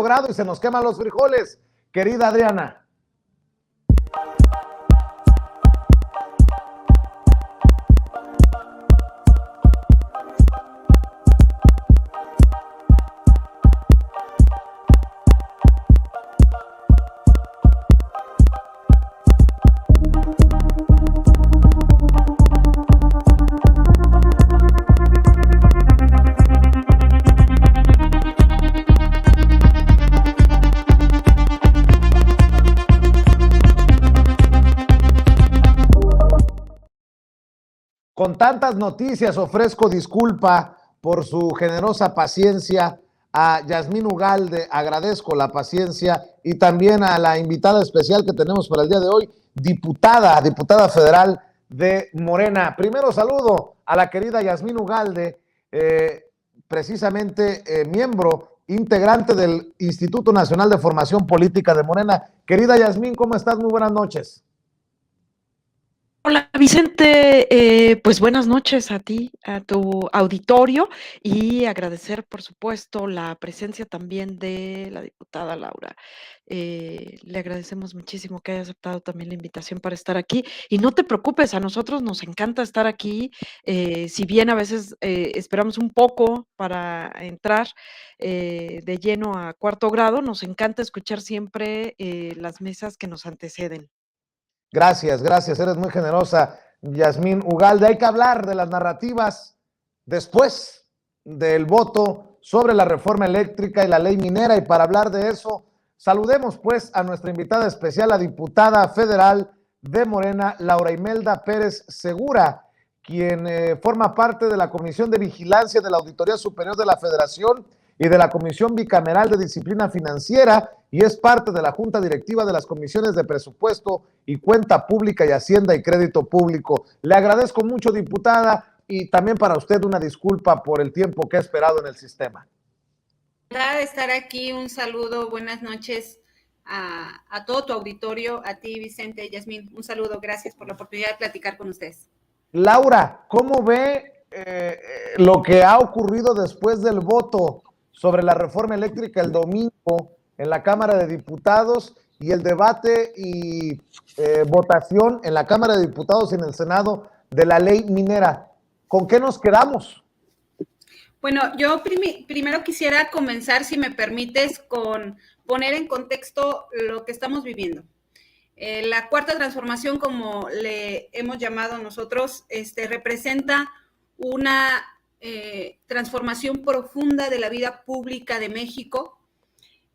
grado y se nos queman los frijoles. Querida Adriana. Con tantas noticias ofrezco disculpa por su generosa paciencia. A Yasmín Ugalde agradezco la paciencia y también a la invitada especial que tenemos para el día de hoy, diputada federal de Morena. Primero saludo a la querida Yasmín Ugalde, precisamente miembro integrante del Instituto Nacional de Formación Política de Morena. Querida Yasmín, ¿cómo estás? Muy buenas noches. Hola Vicente, pues buenas noches a ti, a tu auditorio y agradecer por supuesto la presencia también de la diputada Laura. Le agradecemos muchísimo que haya aceptado también la invitación para estar aquí y no te preocupes, a nosotros nos encanta estar aquí, si bien a veces esperamos un poco para entrar de lleno a cuarto grado, nos encanta escuchar siempre las mesas que nos anteceden. Gracias, eres muy generosa, Yasmín Ugalde. Hay que hablar de las narrativas después del voto sobre la reforma eléctrica y la ley minera, y para hablar de eso, saludemos pues a nuestra invitada especial, la diputada federal de Morena, Laura Imelda Pérez Segura, quien forma parte de la Comisión de Vigilancia de la Auditoría Superior de la Federación y de la Comisión Bicameral de Disciplina Financiera, y es parte de la Junta Directiva de las Comisiones de Presupuesto y Cuenta Pública y Hacienda y Crédito Público. Le agradezco mucho, diputada, y también para usted una disculpa por el tiempo que ha esperado en el sistema. De estar aquí, un saludo, buenas noches a todo tu auditorio, a ti, Vicente, Yasmín, un saludo, gracias por la oportunidad de platicar con ustedes. Laura, ¿cómo ve lo que ha ocurrido después del voto sobre la reforma eléctrica el domingo en la Cámara de Diputados y el debate y votación en la Cámara de Diputados y en el Senado de la ley minera? ¿Con qué nos quedamos? Bueno, yo primero quisiera comenzar, si me permites, con poner en contexto lo que estamos viviendo. La cuarta transformación, como le hemos llamado nosotros, representa una transformación profunda de la vida pública de México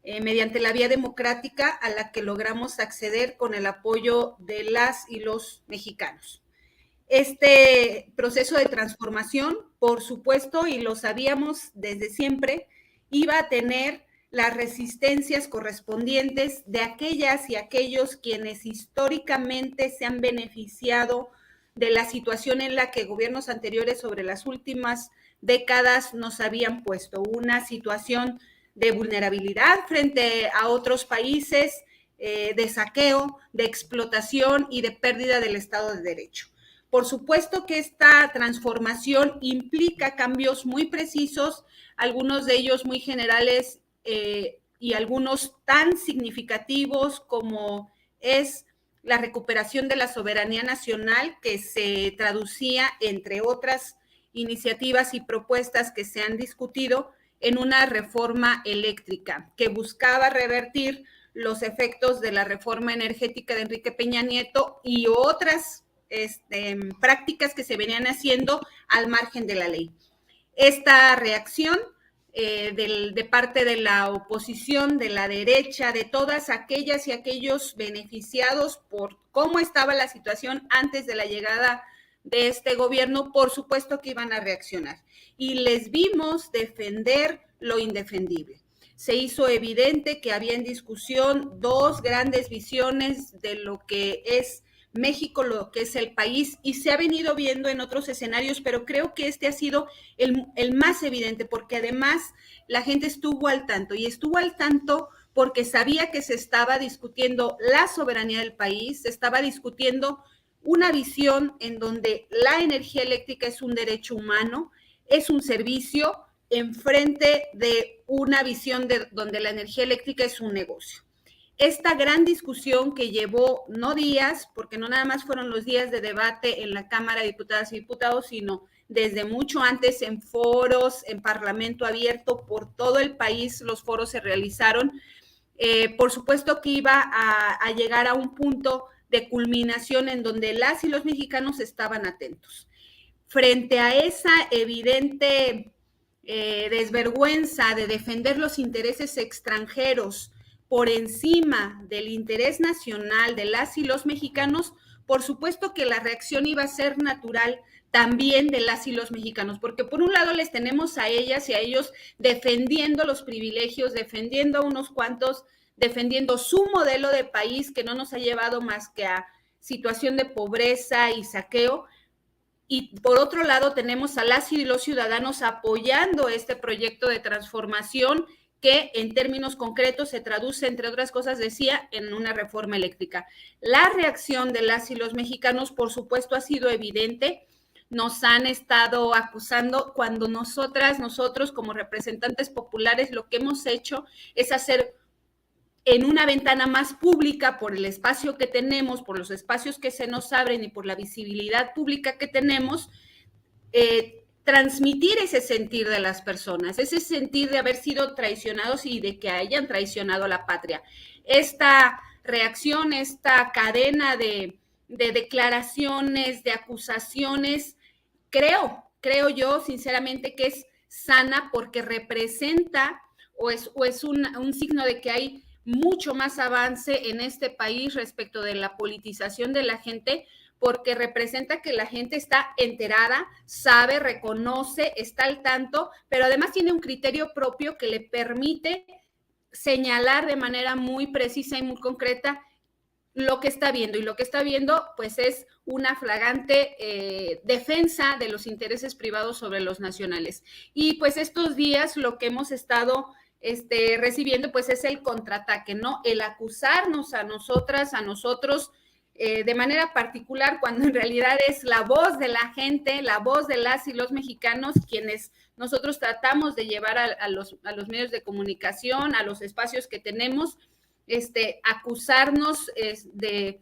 mediante la vía democrática a la que logramos acceder con el apoyo de las y los mexicanos. Este proceso de transformación, por supuesto, y lo sabíamos desde siempre, iba a tener las resistencias correspondientes de aquellas y aquellos quienes históricamente se han beneficiado de la situación en la que gobiernos anteriores sobre las últimas décadas nos habían puesto, una situación de vulnerabilidad frente a otros países, de saqueo, de explotación y de pérdida del Estado de Derecho. Por supuesto que esta transformación implica cambios muy precisos, algunos de ellos muy generales y algunos tan significativos como es la recuperación de la soberanía nacional, que se traducía, entre otras iniciativas y propuestas que se han discutido, en una reforma eléctrica que buscaba revertir los efectos de la reforma energética de Enrique Peña Nieto y otras prácticas que se venían haciendo al margen de la ley. Esta reacción de parte de la oposición, de la derecha, de todas aquellas y aquellos beneficiados por cómo estaba la situación antes de la llegada de este gobierno, por supuesto que iban a reaccionar. Y les vimos defender lo indefendible. Se hizo evidente que había en discusión dos grandes visiones de lo que es México, lo que es el país, y se ha venido viendo en otros escenarios, pero creo que este ha sido el más evidente, porque además la gente estuvo al tanto, y estuvo al tanto porque sabía que se estaba discutiendo la soberanía del país, se estaba discutiendo una visión en donde la energía eléctrica es un derecho humano, es un servicio enfrente de una visión de donde la energía eléctrica es un negocio. Esta gran discusión que llevó no días, porque no nada más fueron los días de debate en la Cámara de Diputadas y Diputados, sino desde mucho antes en foros, en Parlamento abierto, por todo el país los foros se realizaron. Por supuesto que iba a llegar a un punto de culminación en donde las y los mexicanos estaban atentos. Frente a esa evidente desvergüenza de defender los intereses extranjeros por encima del interés nacional de las y los mexicanos, por supuesto que la reacción iba a ser natural también de las y los mexicanos, porque por un lado les tenemos a ellas y a ellos defendiendo los privilegios, defendiendo a unos cuantos, defendiendo su modelo de país que no nos ha llevado más que a situación de pobreza y saqueo, y por otro lado tenemos a las y los ciudadanos apoyando este proyecto de transformación que en términos concretos se traduce, entre otras cosas, decía, en una reforma eléctrica. La reacción de las y los mexicanos, por supuesto, ha sido evidente. Nos han estado acusando cuando nosotros como representantes populares, lo que hemos hecho es hacer en una ventana más pública por el espacio que tenemos, por los espacios que se nos abren y por la visibilidad pública que tenemos, transmitir ese sentir de las personas, ese sentir de haber sido traicionados y de que hayan traicionado a la patria. Esta reacción, esta cadena de declaraciones, de acusaciones, creo yo sinceramente que es sana porque representa o es un signo de que hay mucho más avance en este país respecto de la politización de la gente, porque representa que la gente está enterada, sabe, reconoce, está al tanto, pero además tiene un criterio propio que le permite señalar de manera muy precisa y muy concreta lo que está viendo. Y lo que está viendo, pues, es una flagrante defensa de los intereses privados sobre los nacionales. Y pues estos días lo que hemos estado recibiendo, pues es el contraataque, ¿no? El acusarnos a nosotras, a nosotros, de manera particular, cuando en realidad es la voz de la gente, la voz de las y los mexicanos, quienes nosotros tratamos de llevar a los medios de comunicación, a los espacios que tenemos, acusarnos de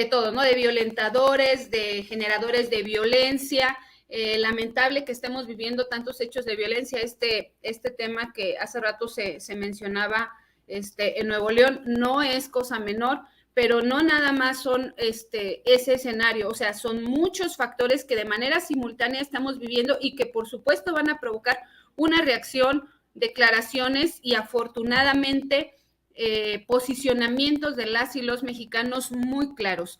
todo, ¿no? De violentadores, de generadores de violencia. Lamentable que estemos viviendo tantos hechos de violencia. Este tema que hace rato se mencionaba en Nuevo León no es cosa menor, pero no nada más son ese escenario, o sea, son muchos factores que de manera simultánea estamos viviendo y que por supuesto van a provocar una reacción, declaraciones y afortunadamente posicionamientos de las y los mexicanos muy claros.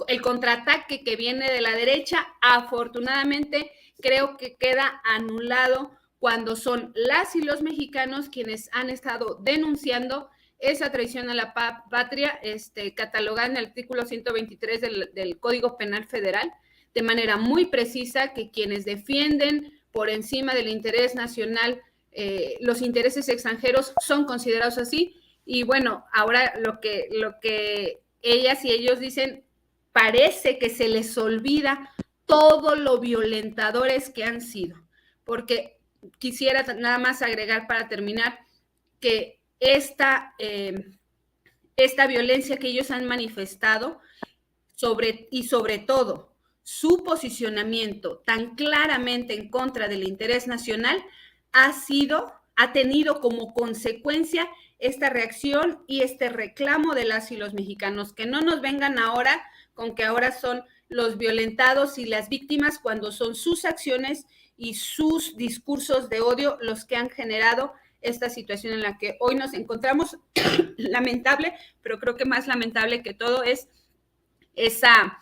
El contraataque que viene de la derecha, afortunadamente creo que queda anulado cuando son las y los mexicanos quienes han estado denunciando esa traición a la patria, catalogada en el artículo 123 del Código Penal Federal, de manera muy precisa, que quienes defienden por encima del interés nacional los intereses extranjeros son considerados así. Y bueno, ahora lo que ellas y ellos dicen, parece que se les olvida todo lo violentadores que han sido, porque quisiera nada más agregar para terminar que esta violencia que ellos han manifestado y sobre todo su posicionamiento tan claramente en contra del interés nacional ha tenido como consecuencia esta reacción y este reclamo de las y los mexicanos, que no nos vengan ahora con que ahora son los violentados y las víctimas, cuando son sus acciones y sus discursos de odio los que han generado esta situación en la que hoy nos encontramos. Lamentable, pero creo que más lamentable que todo es esa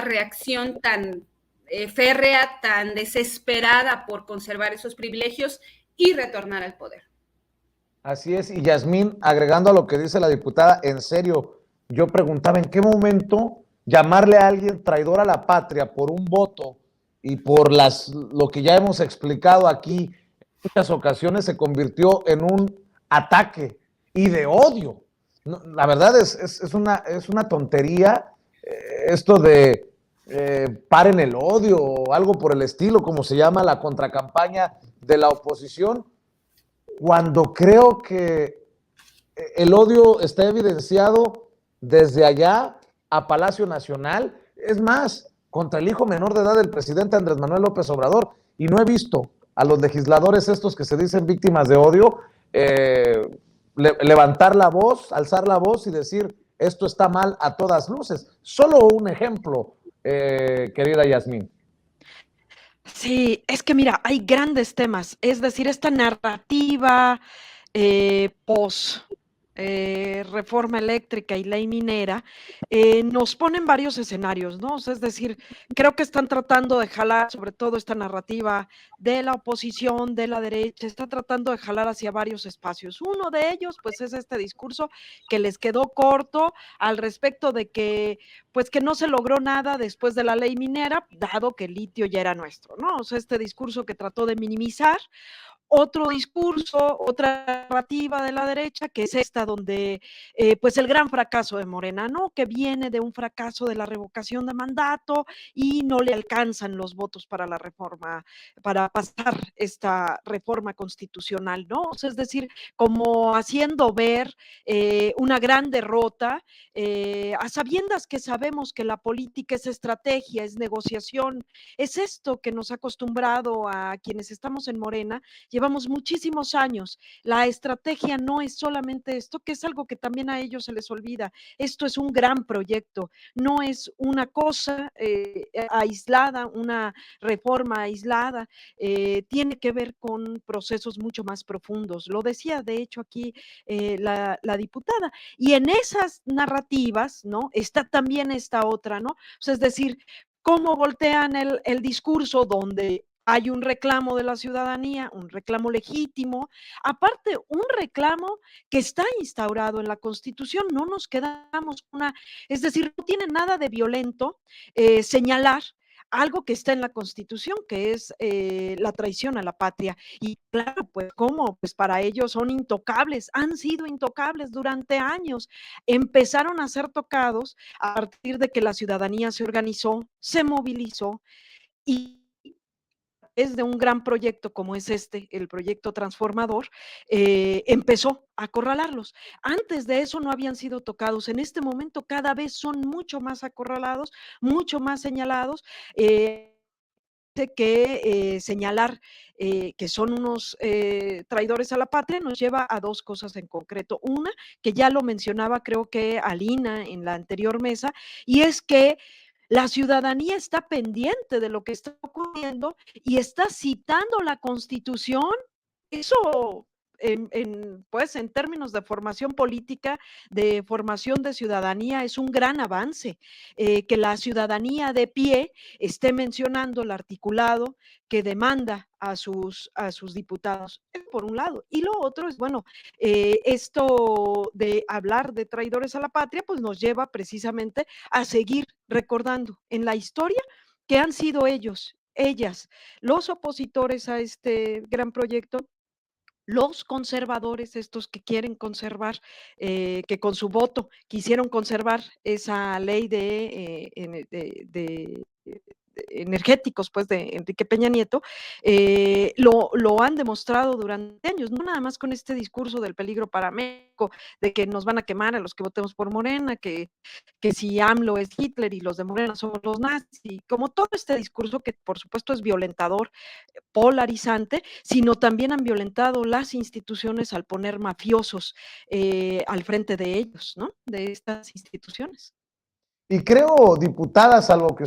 reacción tan férrea, tan desesperada por conservar esos privilegios y retornar al poder. Así es, y Yasmín, agregando a lo que dice la diputada, en serio, yo preguntaba en qué momento llamarle a alguien traidor a la patria por un voto y por lo que ya hemos explicado aquí en muchas ocasiones se convirtió en un ataque y de odio. No, la verdad es una tontería esto de paren el odio o algo por el estilo, como se llama la contracampaña de la oposición, cuando creo que el odio está evidenciado desde allá a Palacio Nacional, es más, contra el hijo menor de edad del presidente Andrés Manuel López Obrador, y no he visto a los legisladores estos que se dicen víctimas de odio levantar la voz, alzar la voz y decir esto está mal a todas luces. Solo un ejemplo, querida Yasmín. Sí, es que mira, hay grandes temas, es decir, esta narrativa post reforma eléctrica y ley minera, nos ponen varios escenarios, ¿no? O sea, es decir, creo que están tratando de jalar, sobre todo esta narrativa de la oposición, de la derecha, está tratando de jalar hacia varios espacios. Uno de ellos, pues, es este discurso que les quedó corto al respecto de que, pues, que no se logró nada después de la ley minera, dado que el litio ya era nuestro, ¿no? O sea, este discurso que trató de minimizar. Otro discurso, otra narrativa de la derecha, que es esta donde, pues el gran fracaso de Morena, ¿no? Que viene de un fracaso de la revocación de mandato y no le alcanzan los votos para la reforma, para pasar esta reforma constitucional, ¿no? O sea, es decir, como haciendo ver una gran derrota, a sabiendas que sabemos que la política es estrategia, es negociación, es esto que nos ha acostumbrado a quienes estamos en Morena. Llevamos muchísimos años. La estrategia no es solamente esto, que es algo que también a ellos se les olvida. Esto es un gran proyecto, no es una cosa aislada, una reforma aislada, tiene que ver con procesos mucho más profundos. Lo decía, de hecho, aquí la diputada. Y en esas narrativas, ¿no? Está también esta otra, ¿no? O sea, es decir, cómo voltean el discurso donde hay un reclamo de la ciudadanía, un reclamo legítimo, aparte un reclamo que está instaurado en la Constitución, no nos quedamos una, es decir, no tiene nada de violento señalar algo que está en la Constitución, que es la traición a la patria. Y claro, pues cómo, pues para ellos son intocables, han sido intocables durante años. Empezaron a ser tocados a partir de que la ciudadanía se organizó, se movilizó y es de un gran proyecto como es este, el proyecto transformador, empezó a acorralarlos. Antes de eso no habían sido tocados. En este momento cada vez son mucho más acorralados, mucho más señalados. Que señalar que son unos traidores a la patria nos lleva a dos cosas en concreto. Una, que ya lo mencionaba creo que Alina en la anterior mesa, y es que la ciudadanía está pendiente de lo que está ocurriendo y está citando la Constitución. Eso pues en términos de formación política, de formación de ciudadanía, es un gran avance. Que la ciudadanía de pie esté mencionando el articulado que demanda a sus diputados, por un lado. Y lo otro es, bueno, esto de hablar de traidores a la patria, pues nos lleva precisamente a seguir recordando en la historia que han sido ellos, ellas, los opositores a este gran proyecto, los conservadores, estos que quieren conservar, que con su voto quisieron conservar esa ley de energéticos, pues, de Enrique Peña Nieto, lo han demostrado durante años, no nada más con este discurso del peligro para México, de que nos van a quemar a los que votemos por Morena, que si AMLO es Hitler y los de Morena somos los nazis, y como todo este discurso que por supuesto es violentador, polarizante, sino también han violentado las instituciones al poner mafiosos al frente de ellos, ¿no? De estas instituciones. Y creo, diputada, salvo que